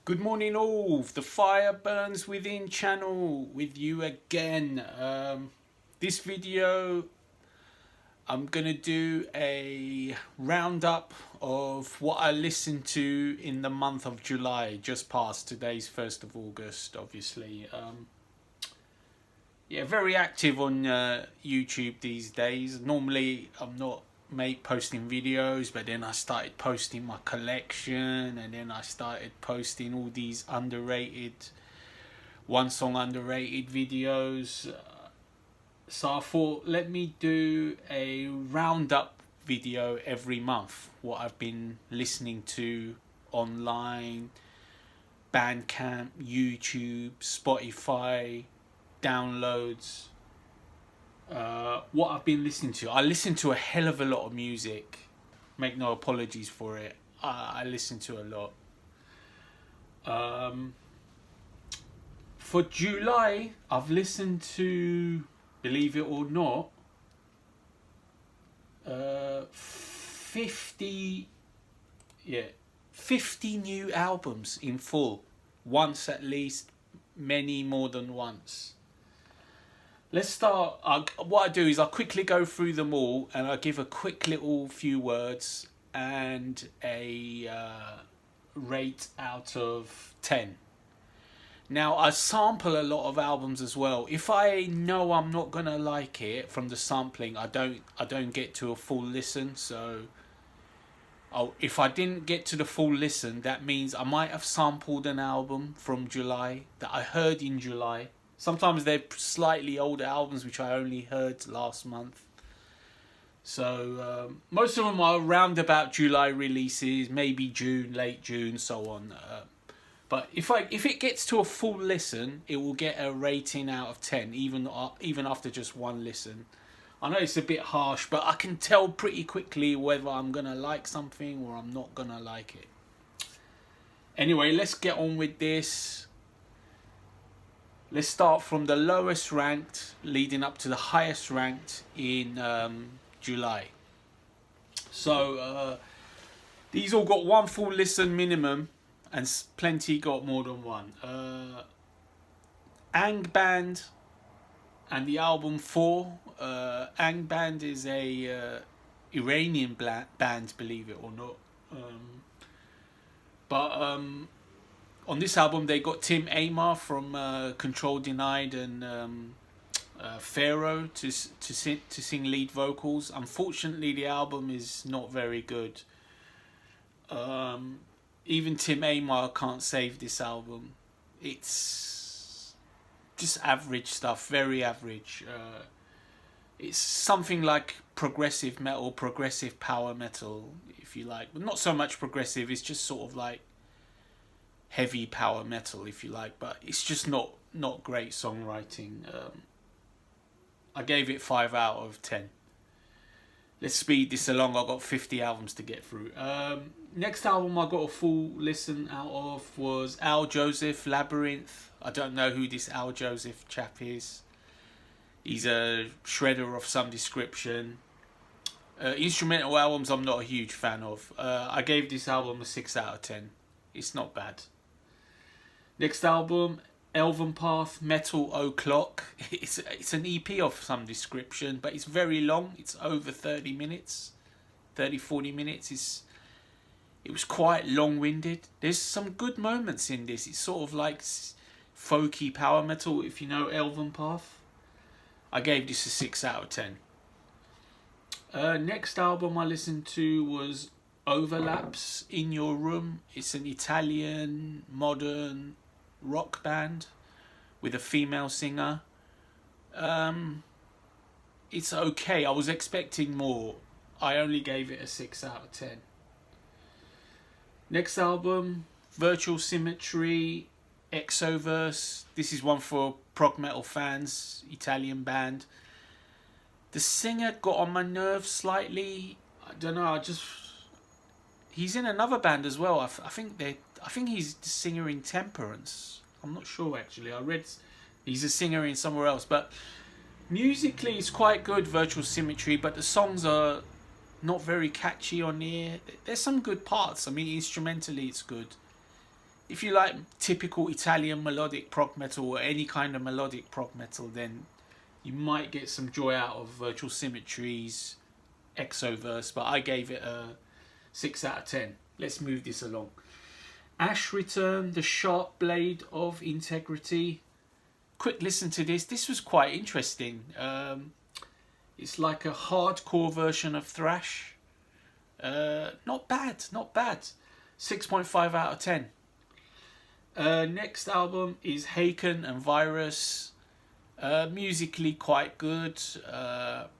Good morning all, the Fire Burns Within channel with you again. This video I'm gonna do a roundup of what I listened to in the month of July, just past today's 1st of August obviously. Yeah, very active on YouTube these days. Normally I'm not posting videos, but then I started posting my collection, and then I started posting all these underrated one song underrated videos. So I thought, let me do a roundup video every month, what I've been listening to online, Bandcamp, YouTube, Spotify, downloads. What I've been listening to. I listen to a hell of a lot of music. Make no apologies for it. I listen to a lot. For July, I've listened to, believe it or not, 50 new albums in full. Once at least, many more than once. Let's start. What I do is I'll quickly go through them all, and I'll give a quick little few words and a rate out of 10. Now, I sample a lot of albums as well. If I know I'm not gonna like it from the sampling, I don't get to a full listen. So, if I didn't get to the full listen, that means I might have sampled an album from July that I heard in July. Sometimes they're slightly older albums which I only heard last month. So most of them are around about July releases, maybe June, late June, so on. But if it gets to a full listen, it will get a rating out of 10, even after just one listen. I know it's a bit harsh, but I can tell pretty quickly whether I'm gonna like something or I'm not gonna like it. Anyway, let's get on with this. Let's start from the lowest ranked, leading up to the highest ranked in July. So these all got one full listen minimum, and plenty got more than one. Angband and the album 4. Angband is a Iranian band, believe it or not. On this album, they got Tim Amar from Control Denied and Pharaoh to sing lead vocals. Unfortunately, the album is not very good. Even Tim Amar can't save this album. It's just average stuff, very average. It's something like progressive metal, progressive power metal, if you like. But not so much progressive, it's just sort of like heavy power metal, if you like, but it's just not great songwriting. I gave it 5 out of 10. Let's speed this along. I've got 50 albums to get through. Next album I got a full listen out of was Aljoseph Labyrinth. I don't know who this Aljoseph chap is. He's a shredder of some description. Instrumental albums I'm not a huge fan of. I gave this album a 6 out of 10. It's not bad. Next album, Elvenpath, Metal OClock. It's an EP of some description, but it's very long. It's over 30 minutes, 40 minutes. It was quite long-winded. There's some good moments in this. It's sort of like folky power metal, if you know Elvenpath. I gave this a 6 out of 10. Next album I listened to was Overlaps in Your Room. It's an Italian modern rock band with a female singer. It's okay. I was expecting more. I only gave it a 6 out of 10. Next album, Virtual Symmetry, Exoverse. This is one for prog metal fans, Italian band. The singer got on my nerves slightly. I don't know, he's in another band as well. I think he's the singer in Temperance. I'm not sure actually. I read he's a singer in somewhere else, but musically it's quite good, Virtual Symmetry, but the songs are not very catchy on here. There's some good parts. I mean, instrumentally it's good. if you like typical Italian melodic prog metal or any kind of melodic prog metal, then you might get some joy out of Virtual Symmetry's Exoverse, but I gave it a 6 out of 10. Let's move this along. Ash Return, the Sharp Blade of Integrity. Quick listen to this. This was quite interesting. It's like a hardcore version of thrash. Not bad, not bad. 6.5 out of 10. Next album is Haken and Virus. Musically quite good.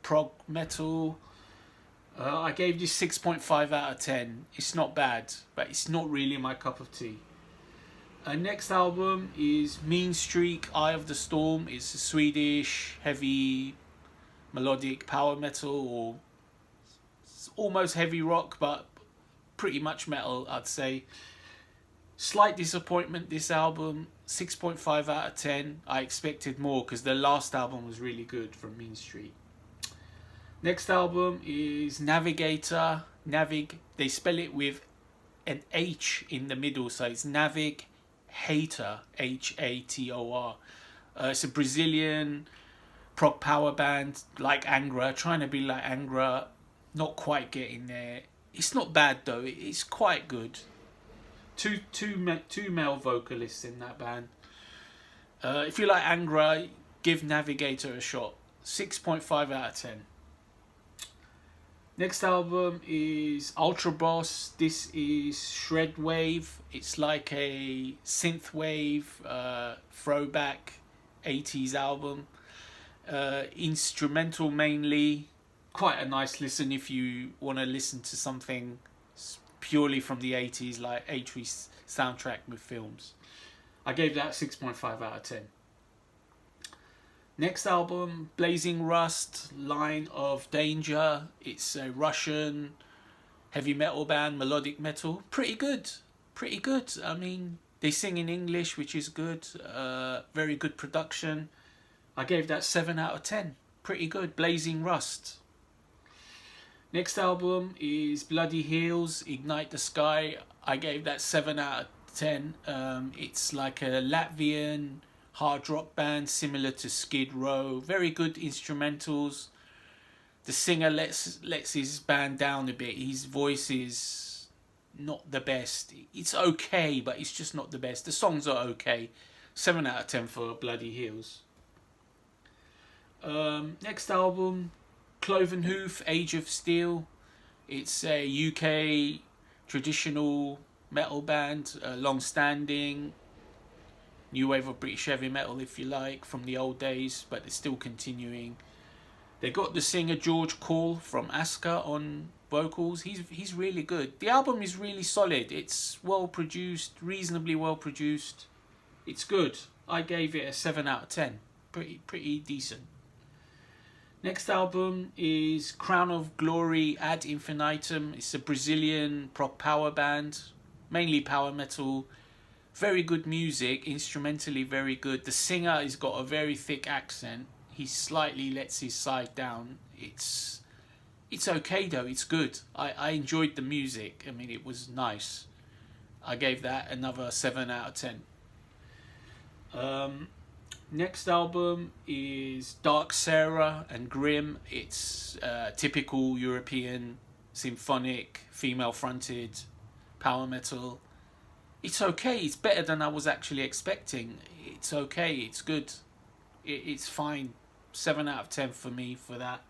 Prog metal. I gave this 6.5 out of 10. It's not bad, but it's not really my cup of tea. Next album is Mean Streak, Eye of the Storm. It's a Swedish heavy melodic power metal, or almost heavy rock, but pretty much metal, I'd say. Slight disappointment, this album. 6.5 out of 10. I expected more because the last album was really good from Mean Streak. Next album is Navigator. They spell it with an H in the middle, so it's Navigator, Hator. It's a Brazilian prog power band like Angra, trying to be like Angra, not quite getting there. It's not bad though, it's quite good. Two male vocalists in that band. If you like Angra, give Navigator a shot. 6.5 out of 10. Next album is Ultraboss. This is Shredwave. It's like a synthwave throwback 80s album. Instrumental mainly. Quite a nice listen if you want to listen to something purely from the 80s, like H.V. soundtrack with films. I gave that 6.5 out of 10. Next album, Blazing Rust, Line of Danger. It's a Russian heavy metal band, melodic metal. Pretty good. Pretty good. I mean, they sing in English, which is good. Very good production. I gave that 7 out of 10. Pretty good. Blazing Rust. Next album is Bloody Heels, Ignite the Sky. I gave that 7 out of 10. It's like a Latvian hard rock band similar to Skid Row. Very good instrumentals. The singer lets his band down a bit. His voice is not the best. It's okay, but it's just not the best. The songs are okay. 7 out of 10 for Bloody Heels. Next album, Clove Hoof, Age of Steel. It's a UK traditional metal band, long-standing, new wave of British heavy metal, if you like, from the old days, but it's still continuing. They got the singer George Call from Aska on vocals. He's really good. The album is really solid. It's well produced, reasonably well produced. It's good. I gave it a 7 out of 10. Pretty decent. Next album is Crown of Glory Ad Infinitum. It's a Brazilian prog power band, mainly power metal. Very good music, instrumentally very good. The singer has got a very thick accent. He slightly lets his side down. It's okay though, it's good. I enjoyed the music. I mean, it was nice. I gave that another 7 out of 10. Next album is Dark Sarah and Grim. It's typical European symphonic, female-fronted power metal. It's okay. It's better than I was actually expecting. It's okay. It's good. It's fine. 7 out of 10 for me for that.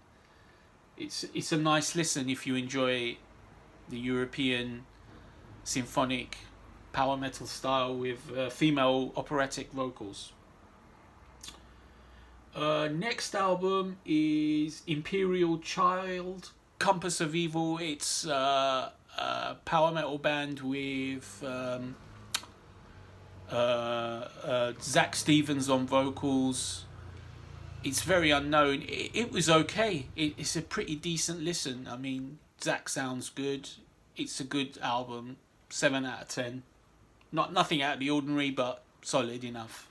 It's a nice listen if you enjoy the European symphonic power metal style with female operatic vocals. Next album is Imperial Child, Compass of Evil. It's a power metal band with Zach Stevens on vocals. It's very unknown. It was okay. It's a pretty decent listen. I mean, Zach sounds good. It's a good album. 7 out of 10. Nothing out of the ordinary, but solid enough.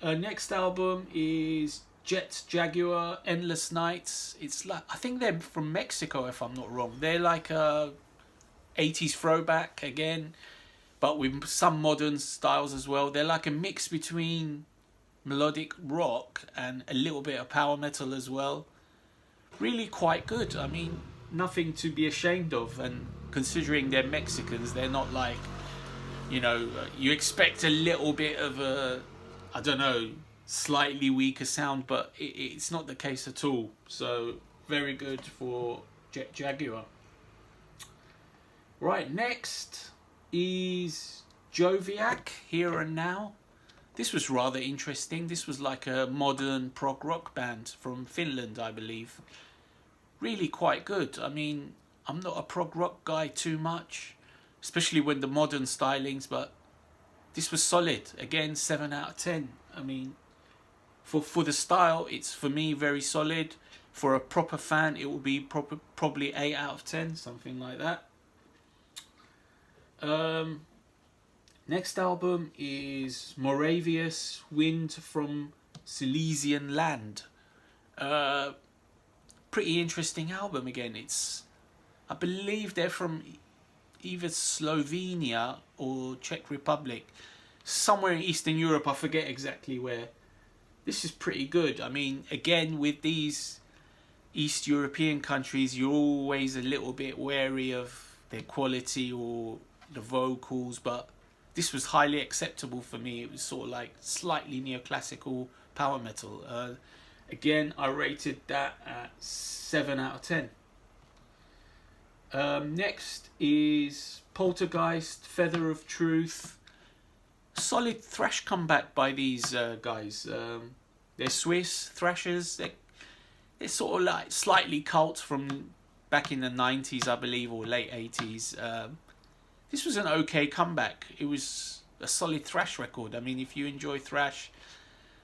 Next album is Jet Jaguar, Endless Nights. It's like, I think they're from Mexico if I'm not wrong. They're like a 80s throwback again. but with some modern styles as well. They're like a mix between melodic rock and a little bit of power metal as well. Really quite good. I mean, nothing to be ashamed of, and considering they're Mexicans, they're not like, you know, you expect a little bit of a, I don't know, slightly weaker sound, but it's not the case at all. So very good for Jaguar. Right, next is Joviak, Here and Now. This was rather interesting. This was like a modern prog rock band from Finland, I believe. Really quite good. I mean, I'm not a prog rock guy too much, especially when the modern stylings, but this was solid. Again, 7 out of 10. I mean, for the style, it's for me very solid. For a proper fan, it will be probably 8 out of 10, something like that. Next album is Moravius Wind from Silesian Land. Pretty interesting album again. I believe they're from either Slovenia or Czech Republic. Somewhere in Eastern Europe, I forget exactly where. This is pretty good. I mean, again, with these East European countries, you're always a little bit wary of their quality or the vocals, but this was highly acceptable for me. It was sort of like slightly neoclassical power metal. Again, I rated that at 7 out of 10. Next is Poltergeist, Feather of Truth. Solid thrash comeback by these guys. They're Swiss thrashers. They're sort of like slightly cult from back in the 90s, I believe, or late 80s. This was an okay comeback. It was a solid thrash record. I mean, if you enjoy thrash,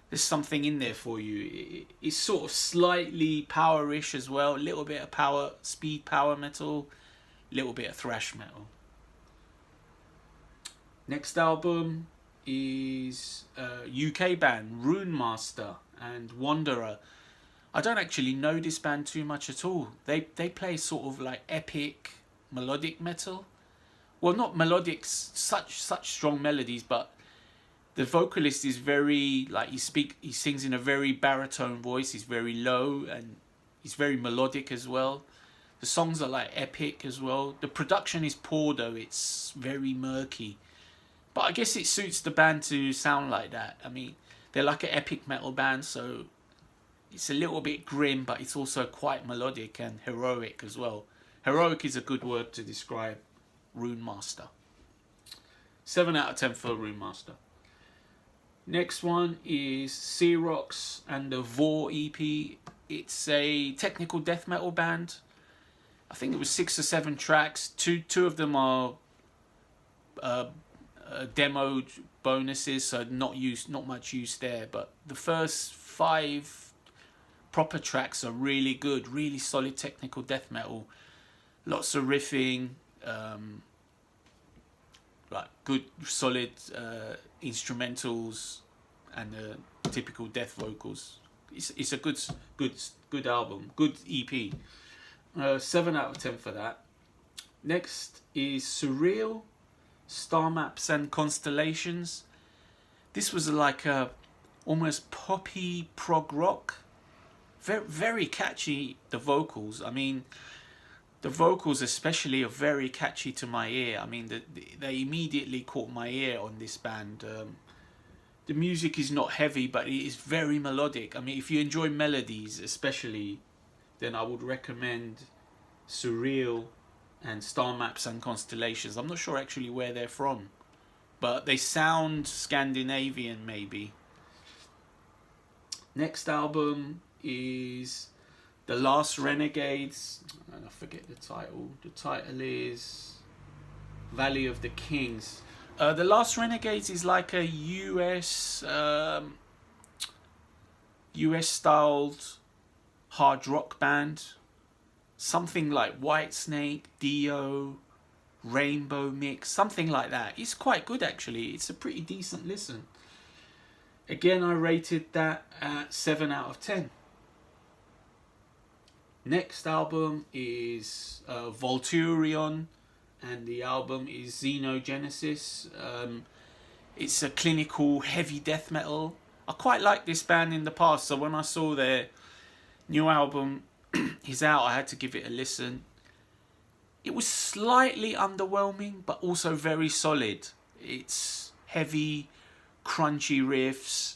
there's something in there for you. It's sort of slightly power-ish as well. A little bit of power, speed power metal, a little bit of thrash metal. Next album is UK band Runemaster and Wanderer. I don't actually know this band too much at all. They play sort of like epic melodic metal. Well, not melodic, such strong melodies, but the vocalist is very, like, he sings in a very baritone voice. He's very low and he's very melodic as well. The songs are like epic as well. The production is poor though. It's very murky. But I guess it suits the band to sound like that. I mean, they're like an epic metal band, so it's a little bit grim, but it's also quite melodic and heroic as well. Heroic is a good word to describe Runemaster. 7 out of 10 for Runemaster. Next one is Xerox and the Vor EP. It's a technical death metal band. I think it was 6 or 7 tracks. Two of them are demoed bonuses, so not much use there. But the first 5 proper tracks are really good, really solid technical death metal. Lots of riffing, like good solid instrumentals and typical death vocals. It's a good album, good EP. 7 out of 10 for that. Next is Surreal, Star Maps and Constellations. This was like a almost poppy prog rock. Very, very catchy, the vocals. I mean, the vocals especially are very catchy to my ear. I mean, they immediately caught my ear on this band. The music is not heavy, but it is very melodic. I mean, if you enjoy melodies especially, then I would recommend Surreal and Star Maps and Constellations. I'm not sure actually where they're from, but they sound Scandinavian maybe. Next album is The Last Renegades. I forget the title. The title is Valley of the Kings. The Last Renegades is like a US styled hard rock band. Something like Whitesnake, Dio, Rainbow Mix, something like that. It's quite good actually. It's a pretty decent listen. Again, I rated that at 7 out of 10. Next album is Volturion and the album is Xenogenesis. It's a clinical heavy death metal. I quite liked this band in the past, so when I saw their new album is out, I had to give it a listen. It was slightly underwhelming, but also very solid. It's heavy, crunchy riffs,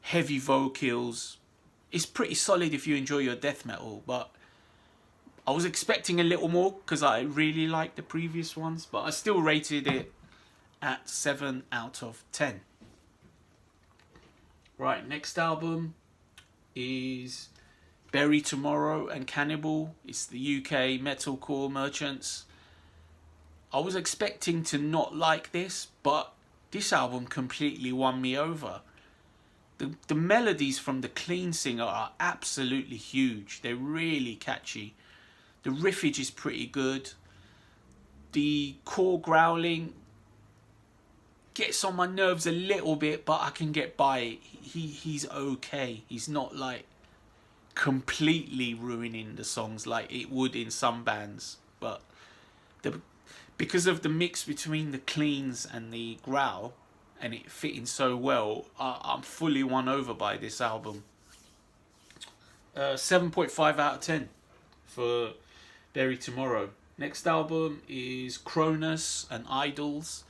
heavy vocals. It's pretty solid if you enjoy your death metal, but I was expecting a little more because I really liked the previous ones, but I still rated it at 7 out of 10. Right, next album is Bury Tomorrow and Cannibal. It's the UK metalcore merchants. I was expecting to not like this, but this album completely won me over. The melodies from the clean singer are absolutely huge. They're really catchy. The riffage is pretty good. The core growling gets on my nerves a little bit, but I can get by it. He's okay. He's not like completely ruining the songs like it would in some bands. But because of the mix between the cleans and the growl, and it fitting so well, I'm fully won over by this album. 7.5 out of 10 for Bury Tomorrow. Next album is Cronus and Idols.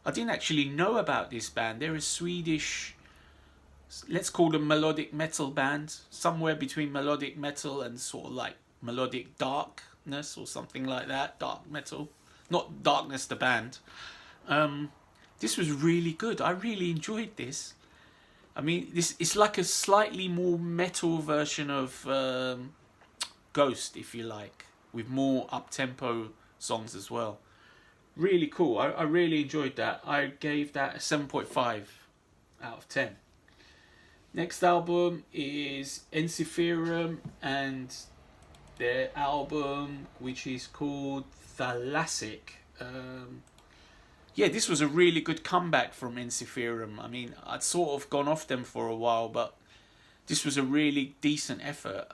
I didn't actually know about this band. They're a Swedish, let's call them melodic metal band, somewhere between melodic metal and sort of like melodic darkness or something like that. Dark metal, not Darkness the band. This was really good. I really enjoyed this. I mean, it's like a slightly more metal version of Ghost, if you like, with more up-tempo songs as well. Really cool. I really enjoyed that. I gave that a 7.5 out of 10. Next album is Incepherum and their album, which is called Thalassic. Yeah, this was a really good comeback from Incepherum. I mean, I'd sort of gone off them for a while, but this was a really decent effort.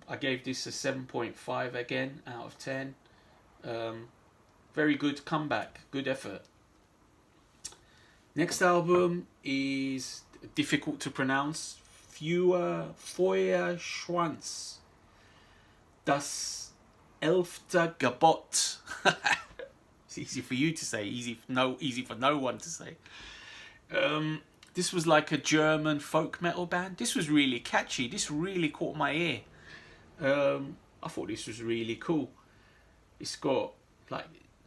I gave this a 7.5 again out of 10. Very good comeback, good effort. Next album is difficult to pronounce. Foyer schwanz. Das Elfte Gebot. It's easy for you to say, easy for no one to say. This was like a German folk metal band. This was really catchy. This really caught my ear. I thought this was really cool. It's got like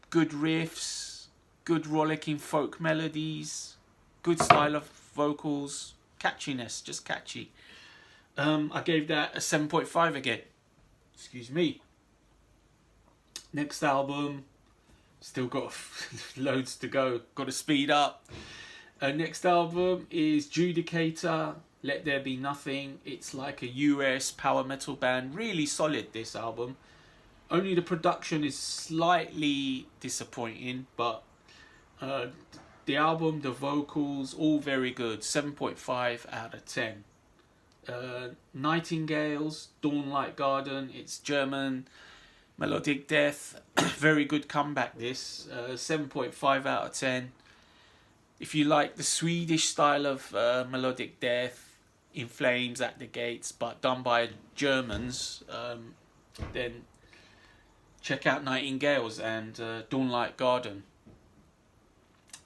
good riffs, good rollicking folk melodies, good style of vocals, catchiness, just catchy. I gave that a 7.5 again. Excuse me. Next album. Still got loads to go. Got to speed up. Next album is Judicator, Let There Be Nothing. It's like a US power metal band. Really solid, this album. Only the production is slightly disappointing, but the album, the vocals, all very good. 7.5 out of 10. Nightingales, Dawnlight Garden. It's German melodic death. Very good comeback this. 7.5 out of 10. If you like the Swedish style of melodic death, In Flames, At the Gates, but done by Germans, then check out Nightingales and Dawnlight Garden.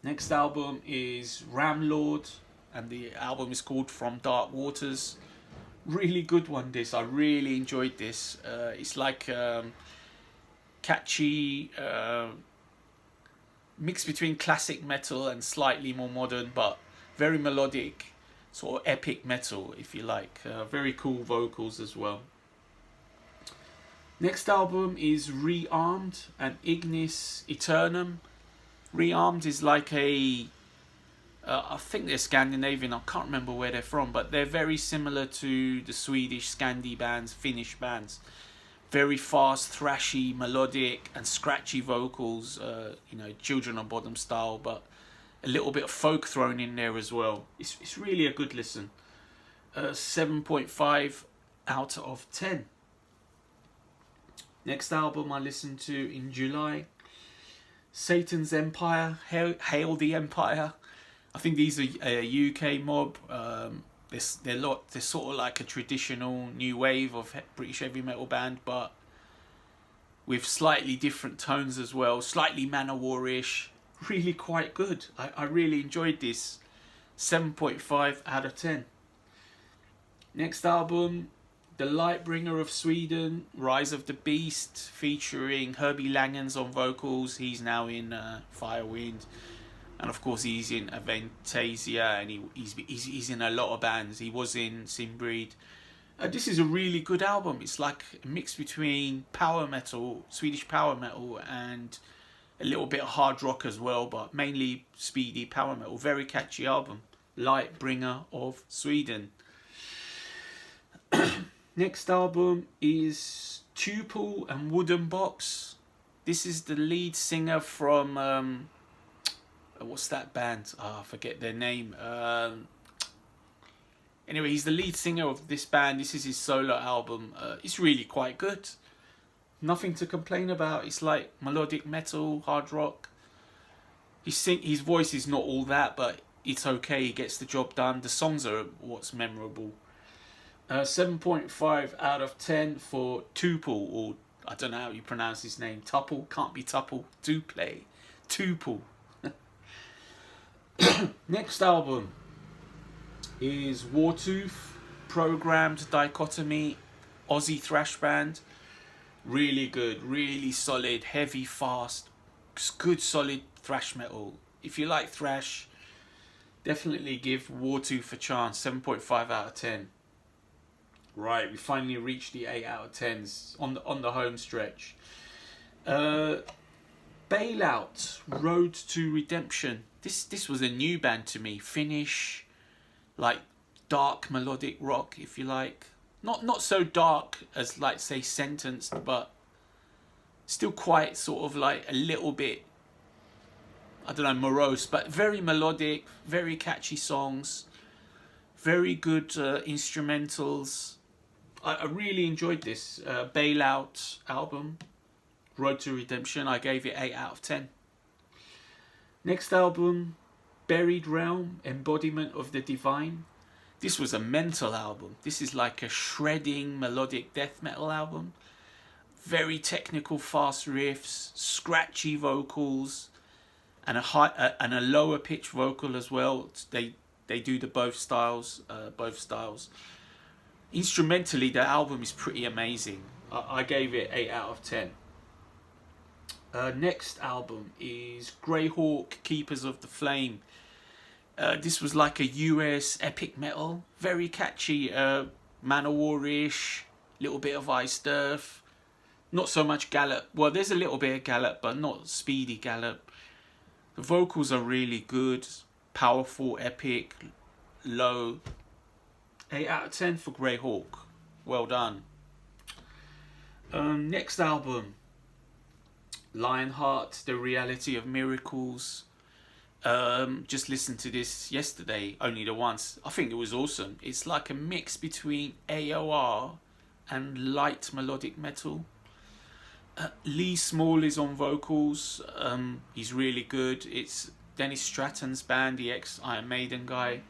Next album is Ramlord, and the album is called From Dark Waters. Really good one, this. I really enjoyed this. It's like catchy mix between classic metal and slightly more modern, but very melodic, sort of epic metal, if you like. Very cool vocals as well. Next album is Rearmed and Ignis Eternum. Rearmed is like a I think they're Scandinavian. I can't remember where they're from, but they're very similar to the Swedish Scandi bands, Finnish bands. Very fast, thrashy, melodic and scratchy vocals, Children of Bodom style, but a little bit of folk thrown in there as well. It's really a good listen. 7.5 out of 10. Next album I listened to in July Satan's Empire, Hail the Empire. I think these are a UK mob. They're sort of like a traditional new wave of British heavy metal band, but with slightly different tones as well, slightly Manowar-ish. Really quite good. I really enjoyed this. 7.5 out of 10. Next album, The Lightbringer of Sweden, Rise of the Beast, featuring Herbie Langens on vocals. He's now in Firewind. And of course he's in Aventasia, and he's in a lot of bands. He was in Sinbreed. This is a really good album. It's like a mix between power metal, Swedish power metal, and a little bit of hard rock as well, but mainly speedy power metal. Very catchy album. Lightbringer of Sweden. Next album is Tuple Wooden Box. This is the lead singer from what's that band? I forget their name. Anyway, he's the lead singer of this band. This is his solo album. It's really quite good. Nothing to complain about. It's like melodic metal, hard rock. His voice is not all that, but it's okay. He gets the job done. The songs are what's memorable. 7.5 out of 10 for Tuple, or I don't know how you pronounce his name. Tuple, can't be Tuple. Tuple. Next album is Wartooth, Programmed Dichotomy, Aussie thrash band. Really good, really solid, heavy, fast, good solid thrash metal. If you like thrash, definitely give Wartooth a chance. 7.5 out of 10. Right, we finally reached the 8 out of 10s on the home stretch. Bailout, Road to Redemption. This was a new band to me. Finnish, like dark melodic rock, if you like. Not so dark as like say Sentenced, but still quite sort of like a little bit, I don't know, morose, but very melodic, very catchy songs, very good instrumentals. I really enjoyed this Bailout album, Road to Redemption. I gave it 8 out of 10. Next album, Buried Realm, Embodiment of the Divine. This was a mental album. This is like a shredding melodic death metal album. Very technical, fast riffs, scratchy vocals, and a lower pitch vocal as well. They do the both styles. Instrumentally, the album is pretty amazing. I gave it 8 out of 10. Next album is Greyhawk, Keepers of the Flame. This was like a US epic metal, very catchy, Manowar-ish, little bit of Iced Earth, not so much gallop. Well, there's a little bit of gallop, but not speedy gallop. The vocals are really good, powerful, epic, low. 8 out of 10 for Greyhawk. Well done. Next album, Lionheart, The Reality of Miracles. Just listened to this yesterday, only the once. I think it was awesome. It's like a mix between AOR and light melodic metal. Lee Small is on vocals. He's really good. It's Dennis Stratton's band, the ex-Iron Maiden guy.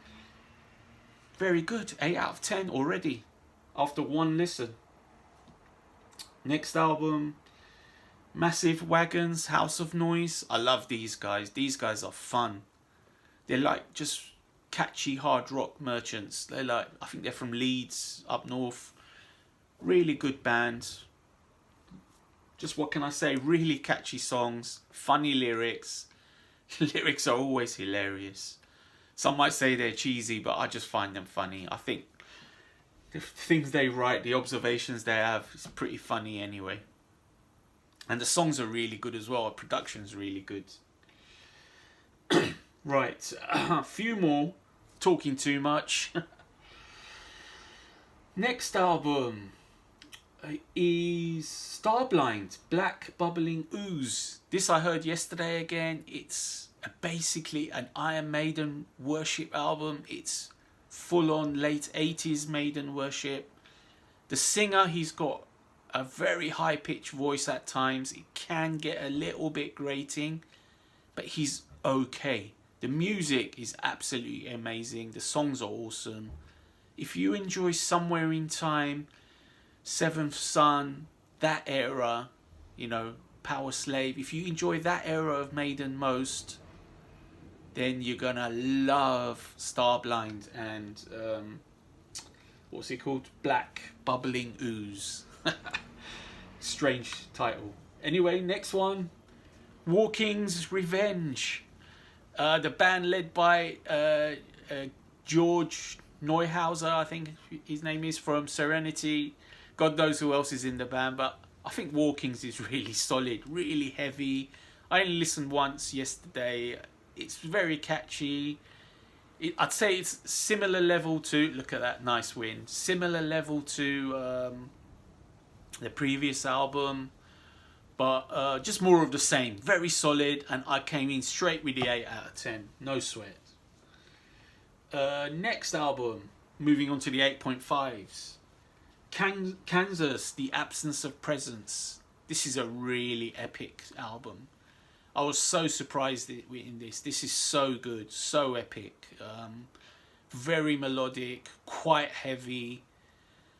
Very good. 8 out of 10 already after one listen. Next album, Massive Wagons, House of Noise. I love these guys. These guys are fun. They're like just catchy hard rock merchants. They're like, I think they're from Leeds up north. Really good band. Just what can I say? Really catchy songs, funny lyrics. Lyrics are always hilarious. Some might say they're cheesy, but I just find them funny. I think the things they write, the observations they have, is pretty funny anyway. And the songs are really good as well. The production's really good. Right, a few more. Talking too much. Next album is Starblind, Black Bubbling Ooze. This I heard yesterday again. It's basically an Iron Maiden worship album. It's full on late 80s Maiden worship. The singer, he's got a very high pitched voice at times. It can get a little bit grating, but he's okay. The music is absolutely amazing. The songs are awesome. If you enjoy Somewhere in Time, Seventh Son, that era, you know, Power Slave, if you enjoy that era of Maiden most, then you're gonna love Starblind and what's it called? Black Bubbling Ooze. Strange title. Anyway, next one, Walking's Revenge. The band led by George Neuhauser, I think his name is, from Serenity. God knows who else is in the band, but I think Walking's is really solid, really heavy. I only listened once yesterday. It's very catchy. I'd say it's similar level to, look at that nice wind, similar level to the previous album, but just more of the same. Very solid, and I came in straight with the 8 out of 10. No sweat. Next album, moving on to the 8.5s. Kansas, The Absence of Presence. This is a really epic album. I was so surprised in this. This is so good, so epic. Very melodic, quite heavy.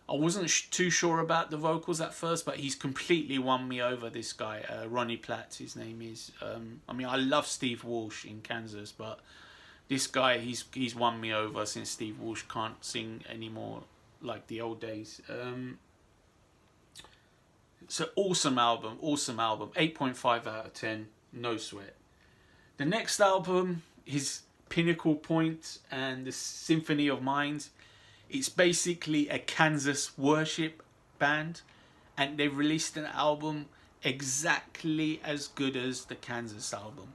I wasn't too sure about the vocals at first, but he's completely won me over, this guy. Ronnie Platt, his name is. I mean, I love Steve Walsh in Kansas, but this guy, he's won me over since Steve Walsh can't sing anymore like the old days. It's an awesome album, 8.5 out of 10, no sweat. The next album is Pinnacle Points and the Symphony of Minds. It's basically a Kansas worship band, and they released an album exactly as good as the Kansas album.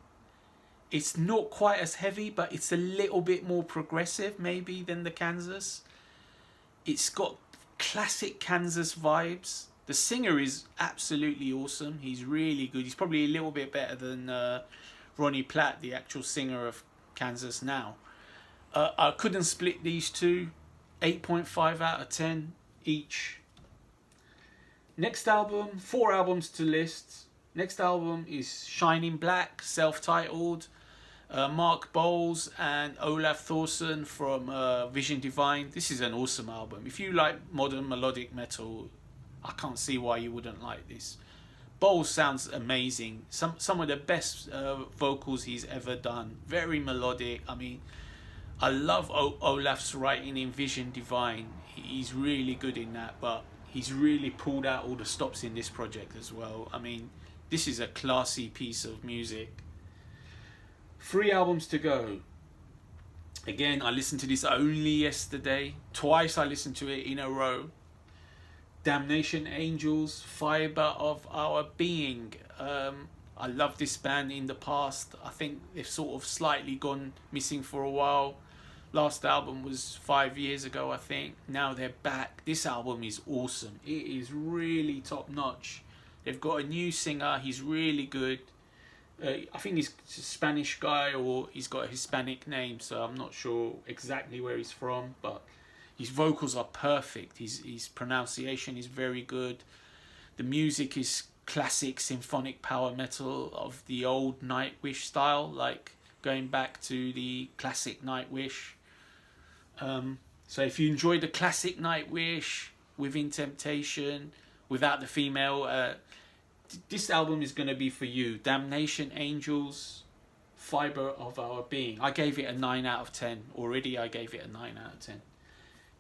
It's not quite as heavy, but it's a little bit more progressive maybe than the Kansas. It's got classic Kansas vibes. The singer is absolutely awesome. He's really good. He's probably a little bit better than Ronnie Platt, the actual singer of Kansas now. I couldn't split these two. 8.5 out of 10 each. Next album, 4 albums to list. Next album is Shining Black, self-titled. Mark Bowles and Olaf Thorson from Vision Divine. This is an awesome album. If you like modern melodic metal, I can't see why you wouldn't like this. Bowles sounds amazing. Some of the best vocals he's ever done. Very melodic. I mean, I love Olaf's writing in Vision Divine. He's really good in that, but he's really pulled out all the stops in this project as well. I mean, this is a classy piece of music. 3 albums to go. Again, I listened to this only yesterday. Twice I listened to it in a row. Damnation Angels, Fibre of Our Being. I loved this band in the past. I think they've sort of slightly gone missing for a while. Last album was 5 years ago, I think. Now they're back. This album is awesome. It is really top notch. They've got a new singer. He's really good. I think he's a Spanish guy, or he's got a Hispanic name, so I'm not sure exactly where he's from, but his vocals are perfect. His pronunciation is very good. The music is classic symphonic power metal of the old Nightwish style, like going back to the classic Nightwish. So if you enjoy the classic Nightwish, Within Temptation, without the female, this album is going to be for you. Damnation Angels, Fibre of Our Being. I gave it a 9 out of 10. Already I gave it a 9 out of 10.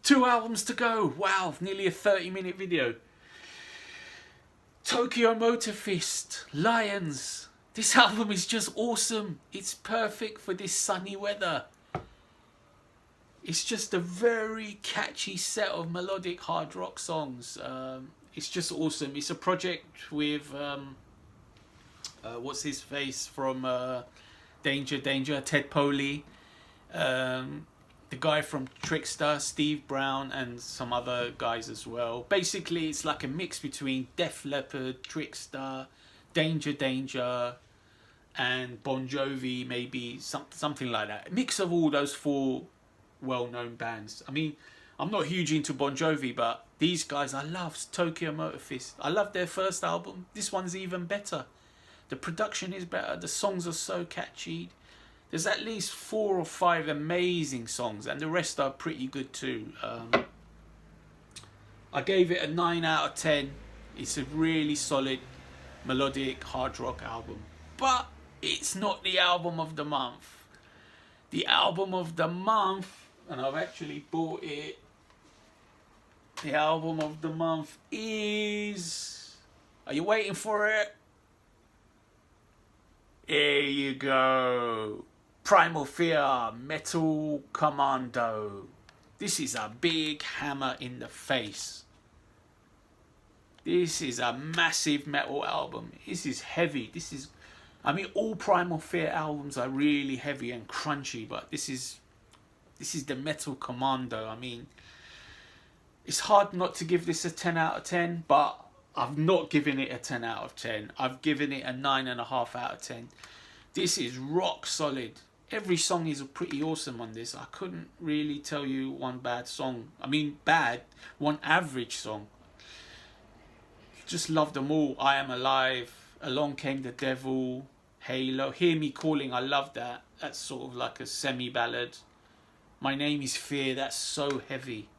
2 albums to go. Wow, nearly a 30-minute video. Tokyo Motor Fist, Lions. This album is just awesome. It's perfect for this sunny weather. It's just a very catchy set of melodic hard rock songs. It's just awesome. It's a project with what's his face from Danger, Ted Poley, the guy from Trickster, Steve Brown, and some other guys as well. Basically, it's like a mix between Def Leppard, Trickster, Danger, and Bon Jovi, maybe something like that. A mix of all those 4 well-known bands. I mean, I'm not huge into Bon Jovi, but these guys, I love Tokyo Motor Fist. I love their first album. This one's even better. The production is better. The songs are so catchy. There's at least 4 or 5 amazing songs, and the rest are pretty good too. I gave it a 9 out of 10. It's a really solid melodic hard rock album, but it's not the album of the month. The album of the month, and I've actually bought it, the album of the month is... Are you waiting for it? Here you go. Primal Fear, Metal Commando. This is a big hammer in the face. This is a massive metal album. This is heavy. This is... I mean, all Primal Fear albums are really heavy and crunchy, but this is the Metal Commando. I mean, it's hard not to give this a 10 out of 10, but I've not given it a 10 out of 10. I've given it a 9.5 out of 10. This is rock solid. Every song is pretty awesome on this. I couldn't really tell you one bad song. I mean, bad, one average song. Just love them all. I Am Alive, Along Came the Devil, Halo, Hear Me Calling, I love that. That's sort of like a semi-ballad. My Name is Fear, that's so heavy.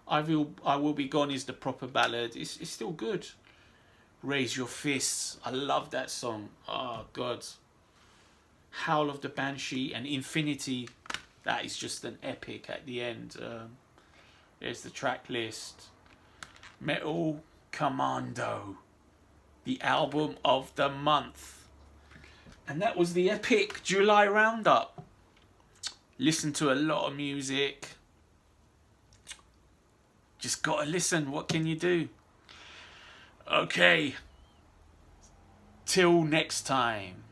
I Will Be Gone is the proper ballad. It's still good. Raise Your Fists, I love that song. Oh God. Howl of the Banshee and Infinity, that is just an epic at the end. There's the track list. Metal Commando, the album of the month. And that was the epic July roundup. Listen to a lot of music. Just gotta listen, what can you do? Okay, till next time.